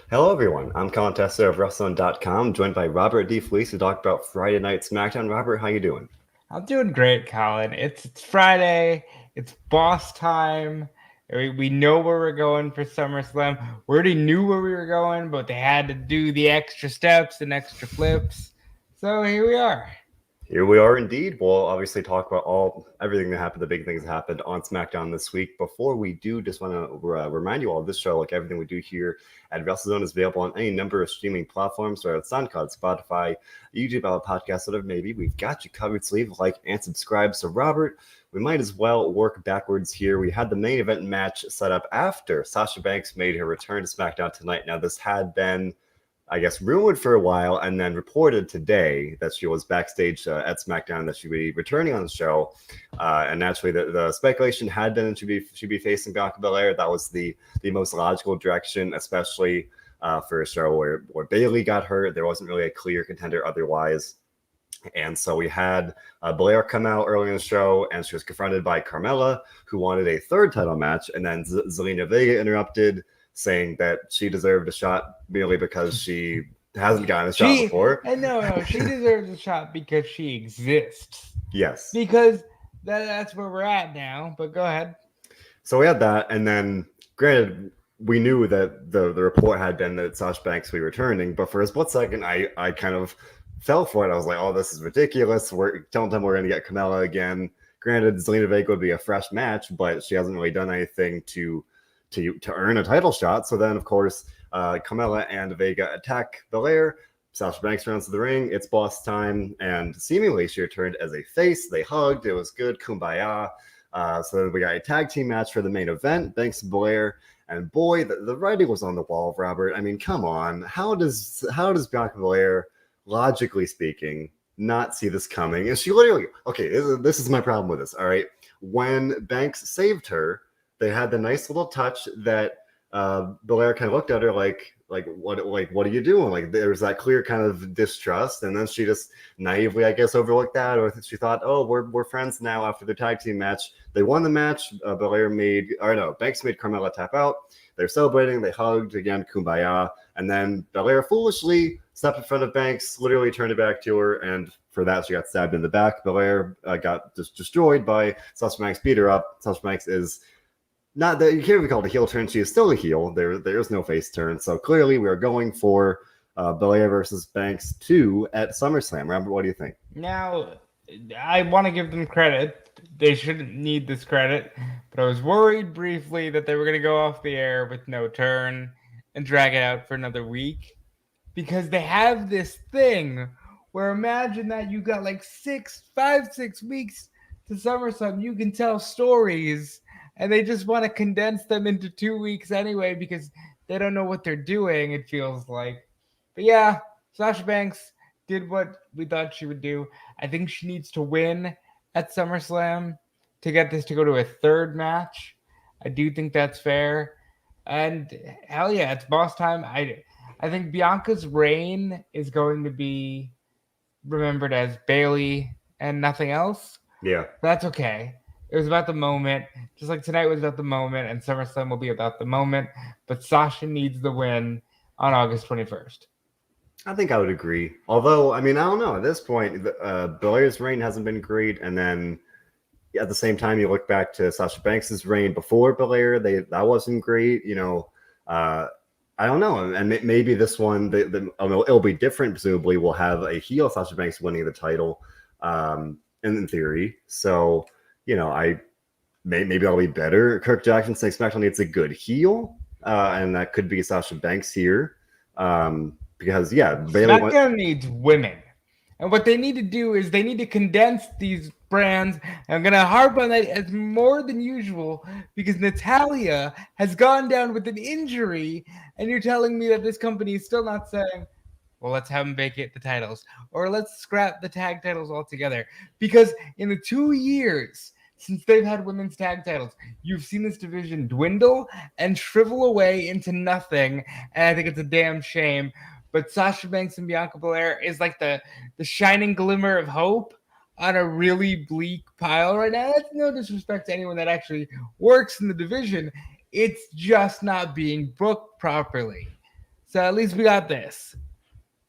Hello, everyone. I'm Colin Tessier of WrestleZone.com, joined by Robert DeFelice to talk about Friday Night SmackDown. Robert, how you doing? I'm doing great, Colin. It's Friday. It's boss time. We know where we're going for SummerSlam. We already knew where we were going, but they had to do the extra steps and extra flips. So here we are. Here we are indeed. We'll obviously talk about everything that happened, the big things that happened on SmackDown this week. Before we do, just want to remind you all this show, like everything we do here at WrestleZone, is available on any number of streaming platforms, whether it's SoundCloud, Spotify, YouTube, Apple Podcasts, whatever it may be. We've got you covered. So leave a like and subscribe. So Robert, we might as well work backwards here. We had the main event match set up after Sasha Banks made her return to SmackDown tonight. Now, this had been rumored for a while and then reported today that she was backstage at SmackDown, that she'd be returning on the show. And naturally, the speculation had been that she'd be facing Bianca Belair. That was the most logical direction, especially for a show where Bayley got hurt. There wasn't really a clear contender otherwise. And so we had Belair come out early in the show, and she was confronted by Carmella, who wanted a third title match. And then Zelina Vega interrupted, saying that she deserved a shot merely because she hasn't gotten a shot before. And no, she deserves a shot because she exists. Yes. Because that's where we're at now. But go ahead. So we had that, and then granted, we knew that the report had been that Sasha Banks would be returning, but for a split second, I kind of fell for it. I was like, oh, this is ridiculous. Don't tell them we're going to get Carmella again. Granted, Zelina Vega would be a fresh match, but she hasn't really done anything to earn a title shot. So then, of course, Carmella and Vega attack Belair. Sasha Banks runs to the ring. It's boss time, and seemingly she returned as a face. They hugged. It was good. Kumbaya. So then we got a tag team match for the main event. Banks and Belair. And boy, the writing was on the wall, Robert. I mean, come on. How does Bianca Belair, logically speaking, not see this coming? And she literally, okay, this is my problem with this, all right? When Banks saved her, they had the nice little touch that Belair kind of looked at her like what are you doing? Like, there was that clear kind of distrust, and then she just naively, I guess, overlooked that, or she thought, oh, we're friends now after the tag team match. They won the match. Banks made Carmella tap out. They're celebrating. They hugged again, kumbaya, and then Belair foolishly stepped in front of Banks, literally turned it back to her, and for that she got stabbed in the back. Belair got destroyed by Sasha Banks, beat her up. Sasha Banks is not that you can't even call it a heel turn. She is still a heel. There is no face turn. So clearly, we are going for Belair versus Banks 2 at SummerSlam. Robert, what do you think? Now, I want to give them credit. They shouldn't need this credit, but I was worried briefly that they were going to go off the air with no turn and drag it out for another week, because they have this thing where, imagine that you got like 6 weeks to SummerSlam. You can tell stories, and they just want to condense them into 2 weeks anyway because they don't know what they're doing, it feels like. But yeah, Sasha Banks did what we thought she would do. I think she needs to win at SummerSlam to get this to go to a third match. I do think that's fair. And hell yeah, it's boss time. I think Bianca's reign is going to be remembered as Bayley and nothing else. Yeah. That's okay. It was about the moment, just like tonight was about the moment, and SummerSlam will be about the moment. But Sasha needs the win on August 21st. I think I would agree. Although, I mean, I don't know. At this point, Belair's reign hasn't been great, and then at the same time, you look back to Sasha Banks' reign before Belair, that wasn't great. I don't know. And maybe this one, it'll be different. Presumably, we'll have a heel Sasha Banks winning the title, in theory. So, maybe that'll be better. Kirk Jackson saying SmackDown needs a good heel, and that could be Sasha Banks here. Because Bayley SmackDown needs women, and what they need to do is they need to condense these brands. I'm gonna harp on that as more than usual because Natalya has gone down with an injury, and you're telling me that this company is still not saying, well, let's have them vacate the titles, or let's scrap the tag titles altogether. Because in the 2 years since they've had women's tag titles, you've seen this division dwindle and shrivel away into nothing, and I think it's a damn shame. But Sasha Banks and Bianca Belair is like the shining glimmer of hope on a really bleak pile right now. That's no disrespect to anyone that actually works in the division. It's just not being booked properly. So at least we got this.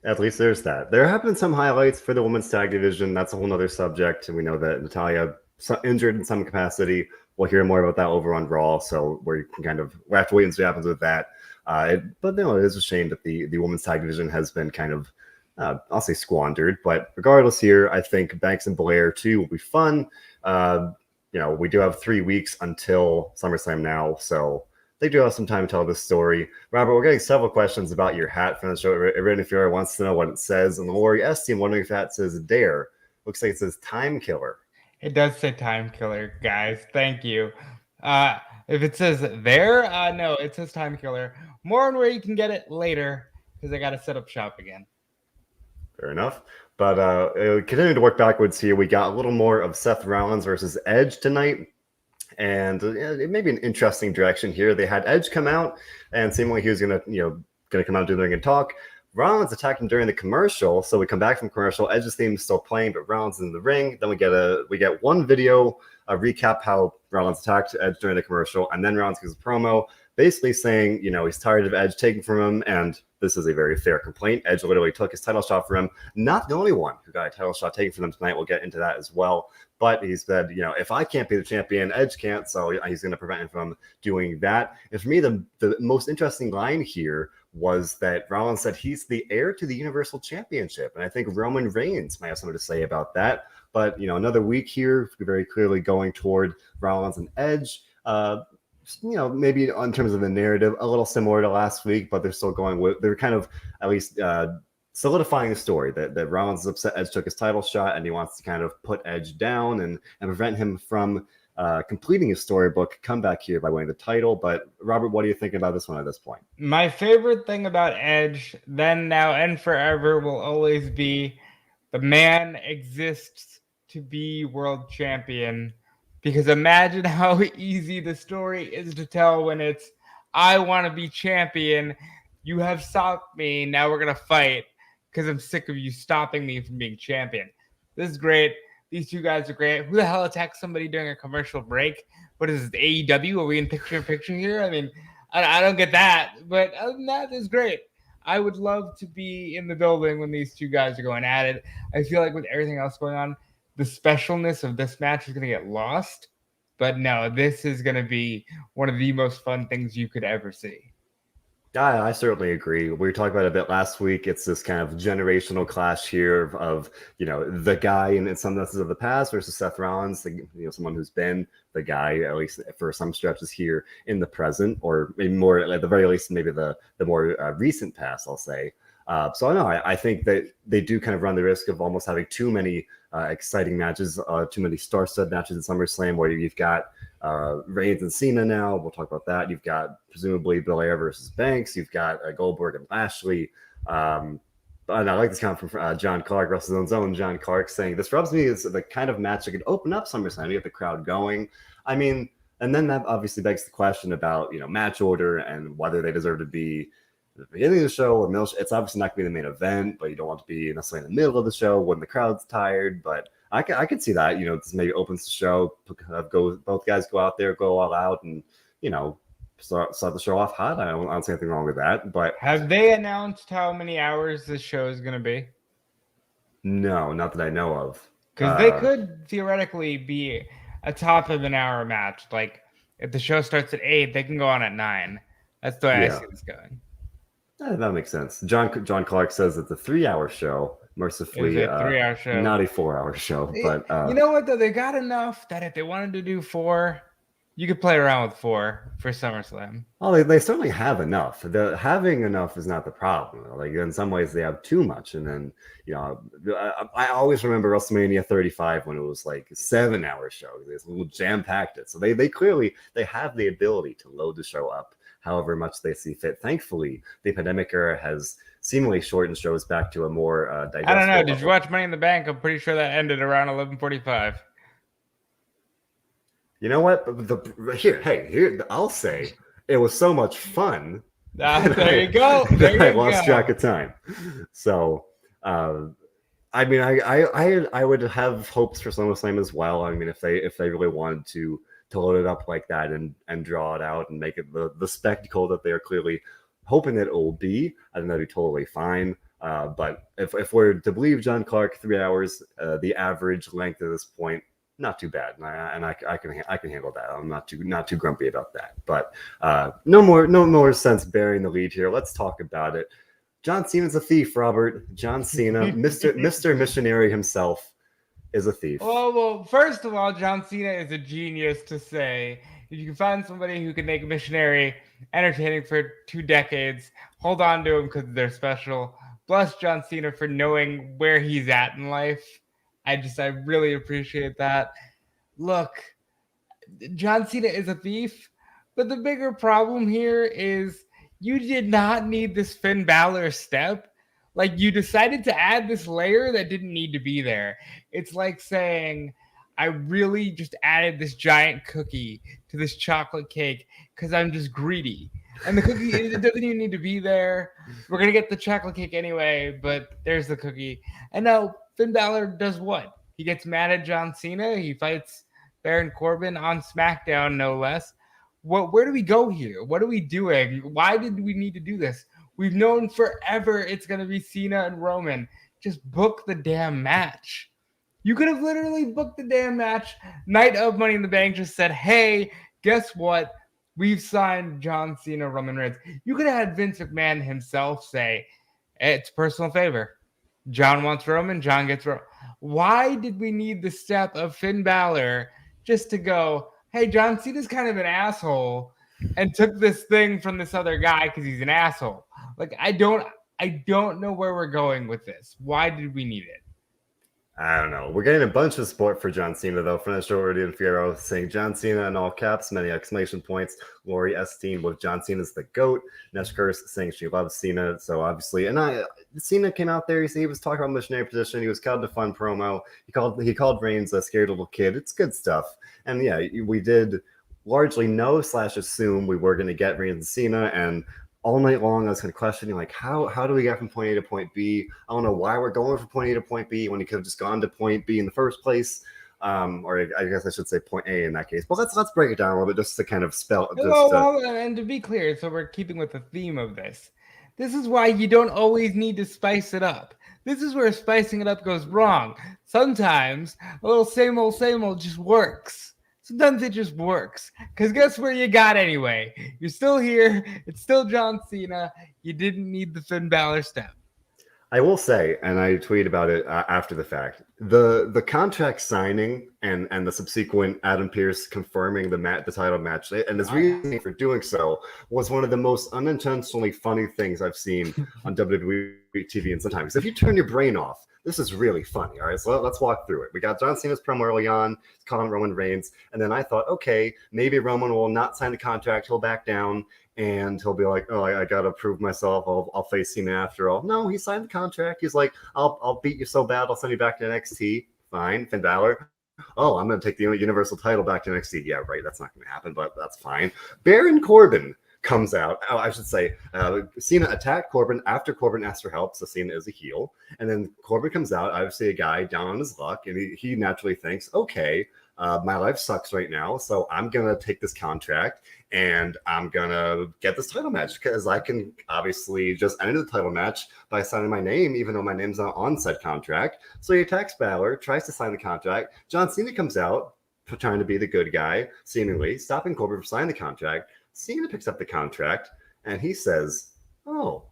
At least there's that. There have been some highlights for the women's tag division. That's a whole other subject. And we know that Natalya injured in some capacity. We'll hear more about that over on Raw. So we can we'll have to wait and see what happens with that. But it is a shame that the women's tag division has been kind of, I'll say squandered. But regardless here, I think Banks and Belair too will be fun. We do have 3 weeks until SummerSlam now. So they do have some time to tell this story. Robert, we're getting several questions about your hat from the show. Everyone, if you wants to know what it says. And the Lori S team wondering if that says Dare. Looks like it says Time Killer. It does say Time Killer, guys. Thank you. If it says there, no, it says Time Killer. More on where you can get it later, because I got to set up shop again. Fair enough. But continuing to work backwards here, we got a little more of Seth Rollins versus Edge tonight. And it may be an interesting direction here. They had Edge come out, and seemingly he was gonna come out and do the ring and talk. Rollins attacked him during the commercial, so we come back from commercial. Edge's theme is still playing, but Rollins is in the ring. Then we get one video, a recap how Rollins attacked Edge during the commercial, and then Rollins gives a promo, basically saying he's tired of Edge taking from him, and this is a very fair complaint. Edge literally took his title shot from him. Not the only one who got a title shot taken from them tonight. We'll get into that as well. But he said, if I can't be the champion, Edge can't, so he's going to prevent him from doing that. And for me, the most interesting line here was that Rollins said he's the heir to the Universal Championship. And I think Roman Reigns might have something to say about that. But, another week here, very clearly going toward Rollins and Edge. Maybe in terms of the narrative, a little similar to last week, but they're still they're kind of at least solidifying the story that Rollins is upset Edge took his title shot and he wants to kind of put Edge down and prevent him from completing his storybook comeback here by winning the title. But Robert, what do you think about this one at this point? My favorite thing about Edge, then, now, and forever, will always be the man exists to be world champion. Because imagine how easy the story is to tell when it's, I want to be champion. You have stopped me. Now we're going to fight because I'm sick of you stopping me from being champion. This is great. These two guys are great. Who the hell attacked somebody during a commercial break? What is this, AEW? Are we in picture here? I mean, I don't get that. But other than that, this is great. I would love to be in the building when these two guys are going at it. I feel like with everything else going on, the specialness of this match is going to get lost. But no, this is going to be one of the most fun things you could ever see. I certainly agree. We were talking about it a bit last week. It's this kind of generational clash here of the guy in some senses of the past versus Seth Rollins, someone who's been the guy, at least for some stretches here in the present, or maybe more at the very least, maybe the more recent past, I'll say. So I think that they do kind of run the risk of almost having too many exciting matches, too many star-studded matches in SummerSlam, where you've got Reigns and Cena now. We'll talk about that. You've got presumably Belair versus Banks. You've got Goldberg and Lashley. And I like this comment from John Clark, WrestleZone's own John Clark, saying this rubs me as the kind of match that could open up SummerSlam, get the crowd going. I mean, and then that obviously begs the question about match order and whether they deserve to be at the beginning of the show or middle. It's obviously not going to be the main event, but you don't want to be necessarily in the middle of the show when the crowd's tired. But I could see that. This maybe opens the show, both guys go out there, go all out, and start the show off hot. I don't see anything wrong with that. But have they announced how many hours this show is going to be? No, not that I know of. Because they could theoretically be a top of an hour match. Like if the show starts at 8, they can go on at 9. That's the way I see this going. That makes sense. John Clark says it's a 3-hour show. Mercifully, a 3-hour show, not a 4-hour show. But you know what? Though they got enough that if they wanted to do 4, you could play around with 4 for SummerSlam. Oh, they certainly have enough. Having enough is not the problem. Like in some ways, they have too much. And then I always remember WrestleMania 35 when it was like a 7-hour show. They jam packed it. So they clearly have the ability to load the show up however much they see fit. Thankfully, the pandemic era has seemingly shortened shows back to a more digestible I don't know. level. Did you watch Money in the Bank? I'm pretty sure that ended around 11:45. You know what? Here, I'll say it was so much fun. There you go. I lost track of time. So, I mean, I would have hopes for SummerSlam as well. I mean, if they really wanted to load it up like that and draw it out and make it the spectacle that they are clearly hoping that it will be. I think that'd be totally fine. But if we're to believe John Clark, 3 hours, the average length at this point, not too bad, and I can handle that. I'm not too grumpy about that. But no more sense bearing the lead here. Let's talk about it. John Cena's a thief, Robert. John Cena, Mr. Missionary himself, is a thief. Well, first of all, John Cena is a genius to say if you can find somebody who can make a missionary entertaining for 2 decades, hold on to them because they're special. Bless John Cena for knowing where he's at in life. I really appreciate that. Look, John Cena is a thief, but the bigger problem here is you did not need this Finn Balor step. Like, you decided to add this layer that didn't need to be there. It's like saying, I really just added this giant cookie to this chocolate cake because I'm just greedy. And the cookie, it doesn't even need to be there. We're going to get the chocolate cake anyway, but there's the cookie. And now Finn Balor does what? He gets mad at John Cena. He fights Baron Corbin on SmackDown, no less. Where do we go here? What are we doing? Why did we need to do this? We've known forever it's going to be Cena and Roman. Just book the damn match. You could have literally booked the damn match. Night of Money in the Bank just said, hey, guess what? We've signed John Cena, Roman Reigns. You could have had Vince McMahon himself say, it's a personal favor. John wants Roman, John gets Roman. Why did we need the step of Finn Balor just to go, hey, John Cena's kind of an asshole and took this thing from this other guy because he's an asshole? Like, I don't know where we're going with this. Why did we need it? I don't know. We're getting a bunch of support for John Cena, though. Furniture Ordeal Fierro saying John Cena in all caps, many exclamation points. Lori Esteen with John Cena's the GOAT. Nesh Curse saying she loves Cena. So obviously, Cena came out there. He was talking about missionary position. He was called a fun promo. He called Reigns a scared little kid. It's good stuff. And yeah, we did largely know / assume we were going to get Reigns and Cena. And all night long, I was kind of questioning, like, how do we get from point A to point B? I don't know why we're going from point A to point B when he could have just gone to point B in the first place. Or I guess I should say point A in that case. But let's break it down a little bit just to kind of spell. And to be clear, so we're keeping with the theme of this. This is why you don't always need to spice it up. This is where spicing it up goes wrong. Sometimes a little same old just works. Sometimes it just works. Because guess where you got anyway? You're still here. It's still John Cena. You didn't need the Finn Balor step. I will say, and I tweeted about it after the fact, the contract signing and the subsequent Adam Pearce confirming the title match and his reasoning for doing so was one of the most unintentionally funny things I've seen on WWE TV in some time. Because if you turn your brain off, this is really funny. All right, so let's walk through it. We got John Cena's promo early on, calling Roman Reigns, and then I thought, okay, maybe Roman will not sign the contract, he'll back down, and he'll be like, oh, I gotta prove myself. I'll face Cena after all. No, he signed the contract. He's like, I'll beat you so bad, I'll send you back to NXT. Fine, Finn Balor. Oh, I'm gonna take the Universal title back to NXT. Yeah, right. That's not gonna happen, but that's fine. Baron Corbin comes out. Oh, I should say, Cena attacked Corbin after Corbin asked for help. So Cena is a heel, and then Corbin comes out. Obviously, a guy down on his luck, and he naturally thinks, okay, my life sucks right now, so I'm gonna take this contract and I'm gonna get this title match because I can obviously just end the title match by signing my name, even though my name's not on said contract. So he attacks Balor, tries to sign the contract. John Cena comes out trying to be the good guy, seemingly stopping Corbin from signing the contract. Cena picks up the contract and he says, oh,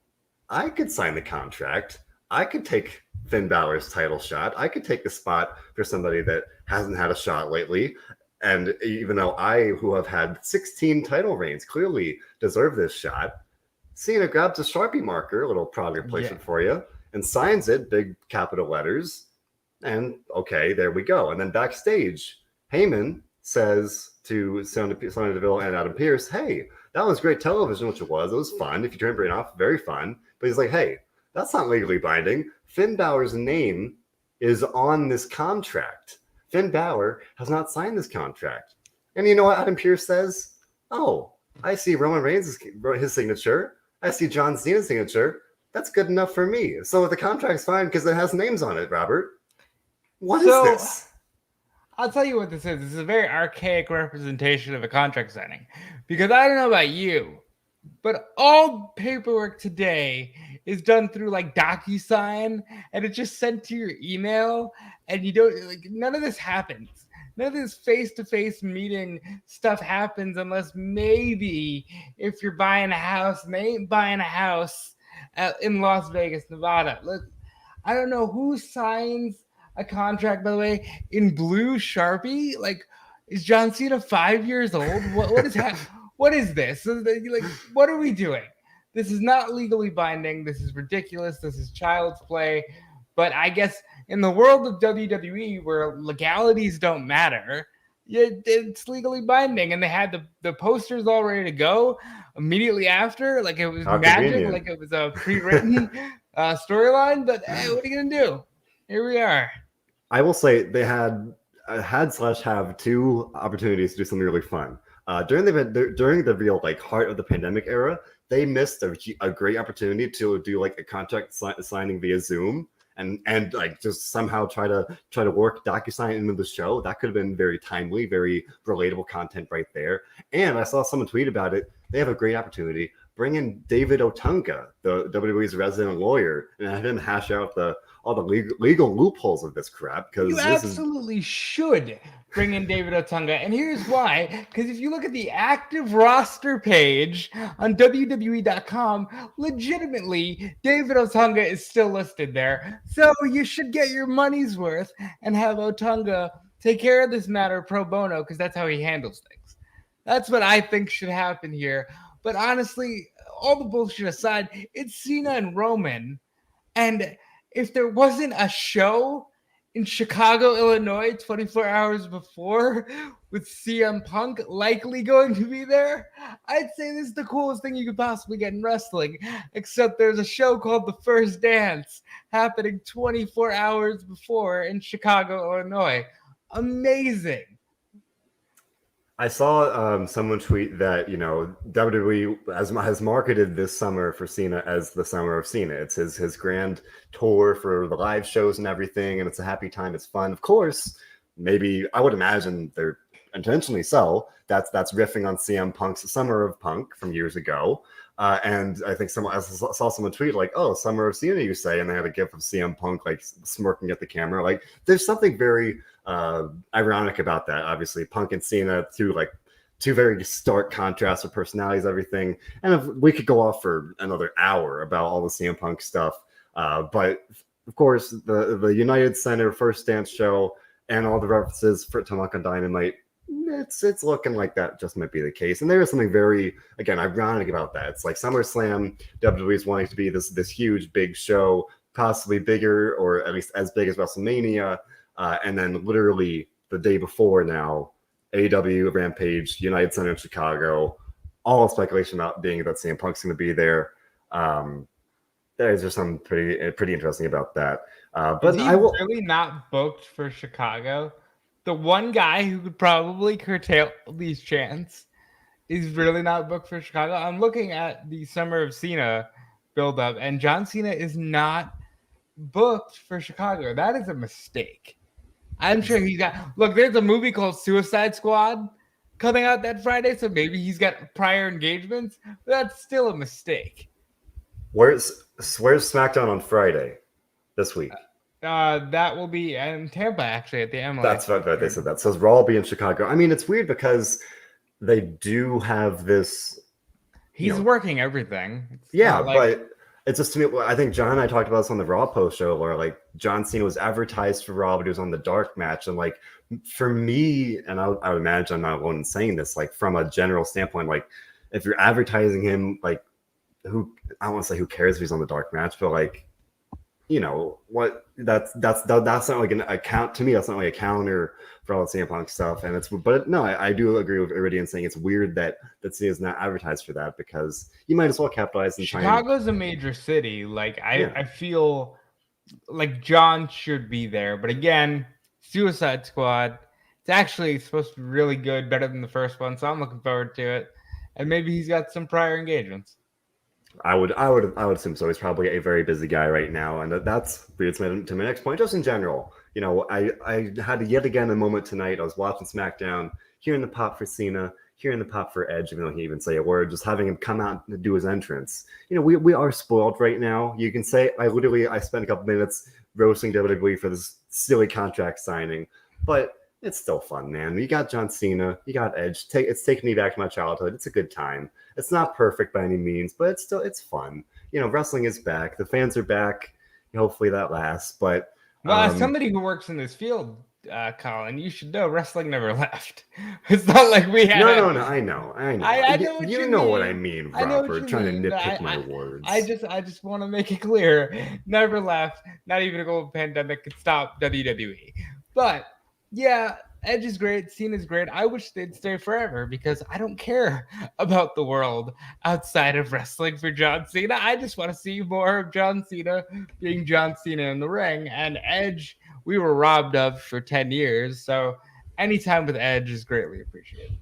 I could sign the contract. I could take Finn Balor's title shot. I could take the spot for somebody that hasn't had a shot lately. And even though I, who have had 16 title reigns, clearly deserve this shot, Cena grabs a Sharpie marker, a little product replacement for you, and signs it, big capital letters. And okay, there we go. And then backstage, Heyman says to Sonya Deville and Adam Pearce, hey, that was great television, which it was. It was fun. If you turn your brain off, very fun. But he's like, hey, that's not legally binding. Finn Balor's name is on this contract. Finn Balor has not signed this contract. And you know what Adam Pearce says? Oh, I see Roman Reigns' his signature. I see John Cena's signature. That's good enough for me. So the contract's fine because it has names on it, Robert. What is this? I'll tell you what this is. This is a very archaic representation of a contract signing. Because I don't know about you, But all paperwork today is done through like DocuSign, and it's just sent to your email, and you don't like none of this happens. None of this face-to-face meeting stuff happens unless maybe if you're buying a house, and they ain't buying a house in Las Vegas, Nevada. Look, I don't know who signs a contract, by the way, in blue Sharpie. Like, is John Cena 5 years old? What is happening? What is this? Like, what are we doing? This is not legally binding. This is ridiculous. This is child's play. But I guess in the world of WWE, where legalities don't matter, it's legally binding. And they had the posters all ready to go immediately after. Like it was How magic, convenient. like it was a pre-written storyline. But hey, what are you going to do? Here we are. I will say they had have two opportunities to do something really fun. During the real like heart of the pandemic era, they missed a great opportunity to do like a contract signing via Zoom and like just somehow try to work DocuSign into the show. That could have been very timely, very relatable content right there. And I saw someone tweet about it. They have a great opportunity. Bring in David Otunga, the WWE's resident lawyer, and have him hash out all the legal loopholes of this crap. Because You absolutely should bring in David Otunga. And here's why. Because if you look at the active roster page on WWE.com, legitimately, David Otunga is still listed there. So you should get your money's worth and have Otunga take care of this matter pro bono, because that's how he handles things. That's what I think should happen here. But honestly, all the bullshit aside, it's Cena and Roman. And if there wasn't a show in Chicago, Illinois, 24 hours before, with CM Punk likely going to be there, I'd say this is the coolest thing you could possibly get in wrestling. Except there's a show called The First Dance happening 24 hours before in Chicago, Illinois. Amazing. I saw someone tweet that WWE has marketed this summer for Cena as the summer of Cena. It's his grand tour for the live shows and everything, and it's a happy time. It's fun, of course. Maybe I would imagine they're intentionally so. That's riffing on CM Punk's Summer of Punk from years ago. And I think I saw someone tweet like, "Oh, Summer of Cena," you say, and they had a gif of CM Punk like smirking at the camera. Like, there's something very ironic about that. Obviously, Punk and Cena, two very stark contrasts of personalities, everything. And if we could go off for another hour about all the CM Punk stuff, but of course, the United Center First Dance show and all the references to Punk on Dynamite. It's looking like that just might be the case. And there is something very, again, ironic about that. It's like SummerSlam, WWE's wanting to be this huge, big show, possibly bigger or at least as big as WrestleMania. And then literally the day before now, AEW, Rampage, United Center in Chicago, all speculation about being that CM Punk's going to be there. There's just something pretty interesting about that. But Is he really not booked for Chicago? The one guy who could probably curtail these chants is really not booked for Chicago. I'm looking at the Summer of Cena build-up, and John Cena is not booked for Chicago. That is a mistake. I'm sure he's got... Look, there's a movie called Suicide Squad coming out that Friday, so maybe he's got prior engagements. But that's still a mistake. Where's SmackDown on Friday this week? That will be in Tampa, actually, at the MLS. That's what they said. That says Raw will be in Chicago. I mean, it's weird because they do have this. He's working everything. But it's just to me. I think John and I talked about this on the Raw post show, where like John Cena was advertised for Raw, but he was on the dark match, and like for me, and I would imagine I'm not alone in saying this. Like from a general standpoint, like if you're advertising him, like I don't want to say who cares if he's on the dark match, but like. What that's not like an account to me. That's not like a counter for all the CM Punk stuff. And I do agree with Iridian saying it's weird that Cena is not advertised for that, because you might as well capitalize and Chicago's a major city. Like I feel like John should be there, but again, Suicide Squad. It's actually supposed to be really good, better than the first one, so I'm looking forward to it. And maybe he's got some prior engagements. I would assume so. He's probably a very busy guy right now, and that's leads me to my next point. Just in general, I had yet again a moment tonight. I was watching SmackDown, hearing the pop for Cena. hearing the pop for Edge, even though he even say a word, just having him come out and do his entrance. We are spoiled right now. You can say I spent a couple minutes roasting WWE for this silly contract signing, but it's still fun, man. You got John Cena, you got Edge. It's taking me back to my childhood. It's a good time. It's not perfect by any means, but it's fun. Wrestling is back. The fans are back. Hopefully that lasts. But well, as somebody who works in this field, Colin, you should know wrestling never left. It's not like we had. No. I know. I know what you know what I mean, Robert. Trying to nitpick my words. I just want to make it clear. Never left. Not even a global pandemic could stop WWE. But yeah, Edge is great. Cena's great. I wish they'd stay forever because I don't care about the world outside of wrestling for John Cena. I just want to see more of John Cena being John Cena in the ring. And Edge, we were robbed of for 10 years. So anytime with Edge is greatly appreciated.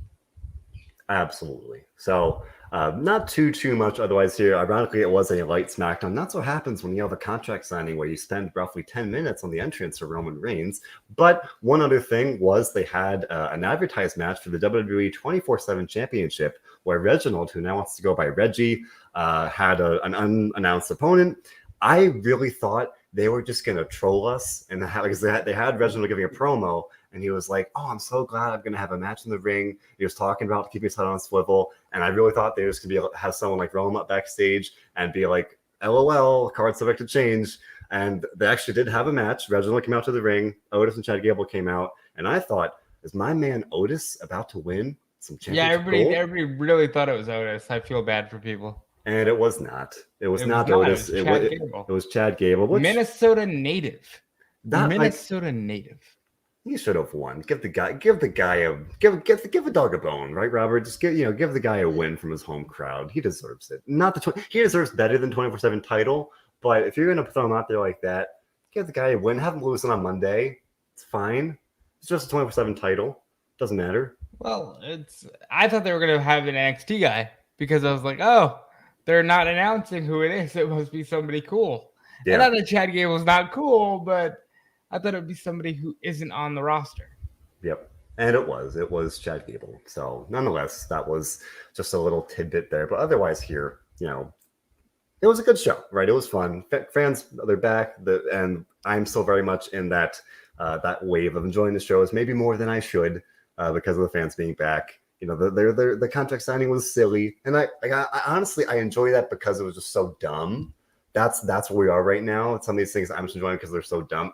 Absolutely. So not too much otherwise here. Ironically, it was a light SmackDown. That's what happens when you have a contract signing where you spend roughly 10 minutes on the entrance for Roman Reigns. But one other thing was they had an advertised match for the WWE 24/7 Championship where Reginald, who now wants to go by Reggie, had an unannounced opponent. I really thought they were just going to troll us, and because they had Reginald giving a promo, and he was like, "Oh, I'm so glad I'm going to have a match in the ring." He was talking about keeping his head on a swivel, and I really thought they were just going to be able to have someone like roll him up backstage and be like, "LOL, card subject to change." And they actually did have a match. Reginald came out to the ring. Otis and Chad Gable came out, and I thought, is my man Otis about to win some championship gold? Everybody really thought it was Otis. I feel bad for people. And it was not. It was not Otis. It was Chad Gable. Minnesota native. Minnesota native. He should have won. Give the guy a dog a bone, right, Robert? Just give the guy a win from his home crowd. He deserves it. He deserves better than 24/7 title. But if you're gonna throw him out there like that, give the guy a win. Have him lose on Monday. It's fine. It's just a 24/7 title. Doesn't matter. Well, I thought they were gonna have an NXT guy because I was like, oh, they're not announcing who it is. It must be somebody cool. Yeah. And I thought Chad Gable's not cool, but I thought it would be somebody who isn't on the roster. Yep. And it was Chad Gable. So nonetheless, that was just a little tidbit there. But otherwise here, it was a good show, right? It was fun. Fans, they're back. And I'm still very much in that wave of enjoying the shows, maybe more than I should because of the fans being back. The contract signing was silly. And I honestly, I enjoy that because it was just so dumb. That's where we are right now. Some of these things I'm just enjoying because they're so dumb.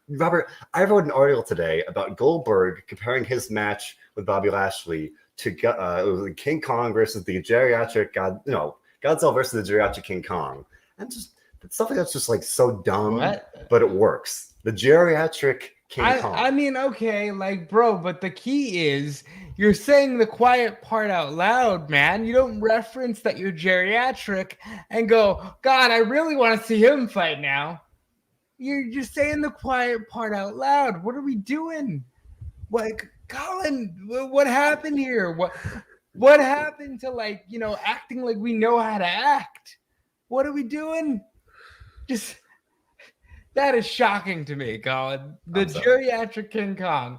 Robert, I wrote an article today about Goldberg comparing his match with Bobby Lashley to it was King Kong versus the geriatric Godzilla versus the geriatric King Kong, and just stuff like that's just like so dumb, but it works. The geriatric King Kong. I mean, okay, bro, but the key is you're saying the quiet part out loud, man. You don't reference that you're geriatric and go, God, I really want to see him fight now. You're just saying the quiet part out loud. What are we doing? Colin, what happened here? What happened to acting like we know how to act? What are we doing? That is shocking to me, Colin. The geriatric King Kong.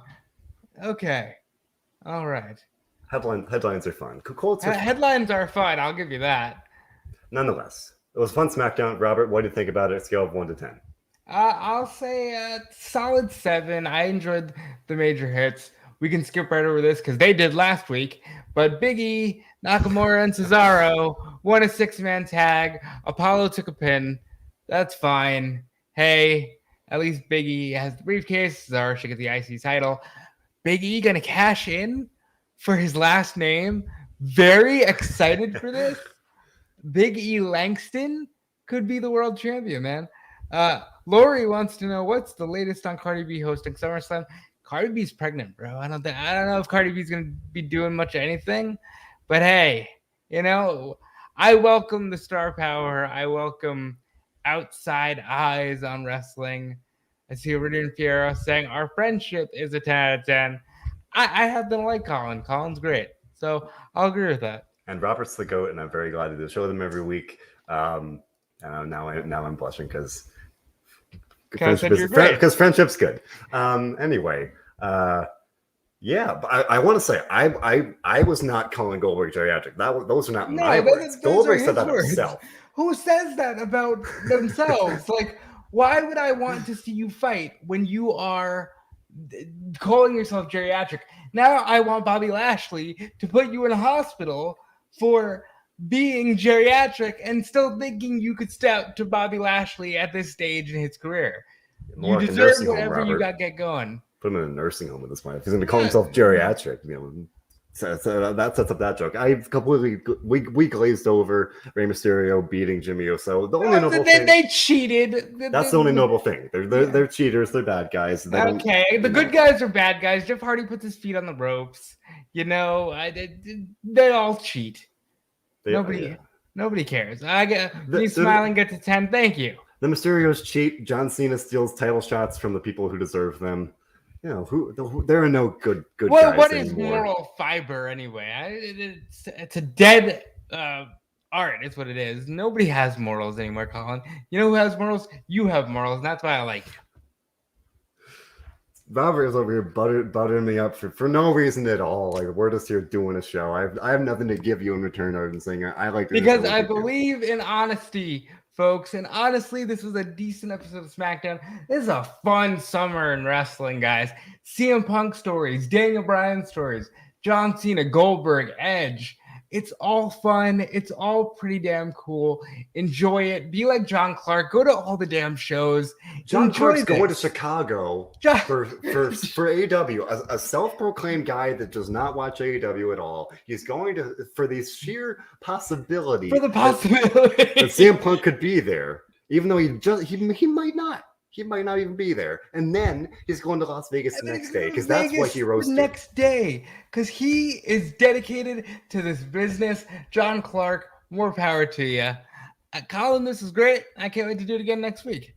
Okay. All right. Headlines are fun. Headlines are fun. I'll give you that. Nonetheless, it was a fun SmackDown. Robert, what do you think about it? Scale of 1 to 10. I'll say a solid 7. I enjoyed the major hits. We can skip right over this because they did last week. But Big E, Nakamura, and Cesaro won a 6-man tag. Apollo took a pin. That's fine. Hey, at least Big E has the briefcase. Cesaro should get the IC title. Big E gonna cash in for his last name. Very excited for this. Big E Langston could be the world champion, man. Lori wants to know what's the latest on Cardi B hosting SummerSlam. Cardi B's pregnant, bro. I don't know if Cardi B's gonna be doing much of anything, but hey, I welcome the star power. I welcome outside eyes on wrestling. I see Iridian Fierro saying our friendship is a 10 out of 10. I happen to like Colin. Colin's great, so I'll agree with that. And Robert's the GOAT, and I'm very glad to do show them every week. And now I'm blushing because friendship's good. Anyway, Yeah, but I want to say I was not calling Goldberg geriatric. Those are not my No, words. those are Goldberg said his that words. himself. Who says that about themselves? Like, why would I want to see you fight when you are calling yourself geriatric? Now I want Bobby Lashley to put you in a hospital for being geriatric and still thinking you could step to Bobby Lashley at this stage in his career. More You like a deserve nursing home, whatever you Robert. got get going. Put him in a nursing home at this point. If he's going to call himself geriatric, so that sets up that joke. We glazed over Rey Mysterio beating Jimmy Uso. The only noble thing They cheated. that's the only noble thing. They're cheaters. They're bad guys. They Okay, the good guys are bad guys. Jeff Hardy puts his feet on the ropes. They all cheat. Nobody cares. I get me smiling. Get to 10. Thank you. The Mysterios cheat. John Cena steals title shots from the people who deserve them. There are no good guys what is anymore. moral fiber anyway? It's a dead art. It's what it is. Nobody has morals anymore, Colin. You know who has morals? You have morals, and that's why I like you. Robert is over here buttering me up for no reason at all. Like, we're just here doing a show. I have nothing to give you in return other than saying I like because I believe in honesty, folks. And honestly, this was a decent episode of SmackDown. This is a fun summer in wrestling, guys. CM Punk stories, Daniel Bryan stories, John Cena, Goldberg, Edge. It's all fun. It's all pretty damn cool. Enjoy it. Be like John Clark. Go to all the damn shows. John Clark's going to Chicago for AEW, a self-proclaimed guy that does not watch AEW at all. He's going to for the sheer possibility that CM Punk could be there, even though he might not. He might not even be there. And then he's going to Las Vegas the next day because that's what he roasted. The next day because he is dedicated to this business. John Clark, more power to you. Colin, this is great. I can't wait to do it again next week.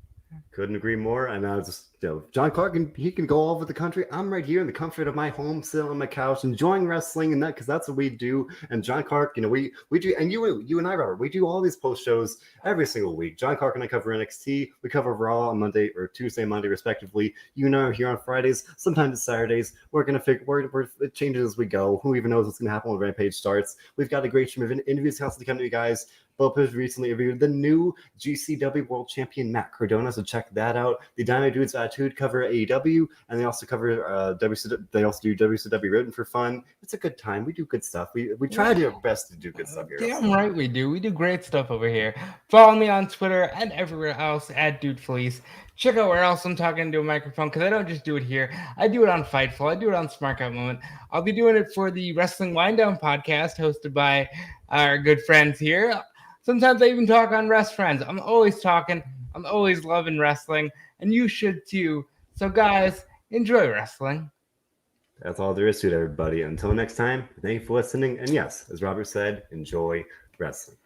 Couldn't agree more. And I was just, John Clark, he can go all over the country. I'm right here in the comfort of my home, sitting on my couch, enjoying wrestling, and that because that's what we do. And John Clark, we do, and you and I, Robert, we do all these post shows every single week. John Clark and I cover NXT. We cover Raw on Monday or Tuesday, Monday, respectively. You and I are here on Fridays. Sometimes it's Saturdays. We're gonna figure. It changes as we go. Who even knows what's gonna happen when Rampage starts? We've got a great stream of interviews constantly coming to you guys. Both has recently reviewed the new GCW World Champion Matt Cardona, so check that out. The Dino Dudes Attitude cover AEW, and they also cover WCW. They also do WCW written for fun. It's a good time. We do good stuff. We try to do our best to do good stuff here. Damn right we do. We do great stuff over here. Follow me on Twitter and everywhere else at DeFelice. Check out where else I'm talking into a microphone because I don't just do it here. I do it on Fightful. I do it on Smart Out Moment. I'll be doing it for the Wrestling Wind Down podcast hosted by our good friends here. Sometimes I even talk on Rest Friends. I'm always talking. I'm always loving wrestling. And you should too. So, guys, enjoy wrestling. That's all there is to it, everybody. Until next time, thank you for listening. And yes, as Robert said, enjoy wrestling.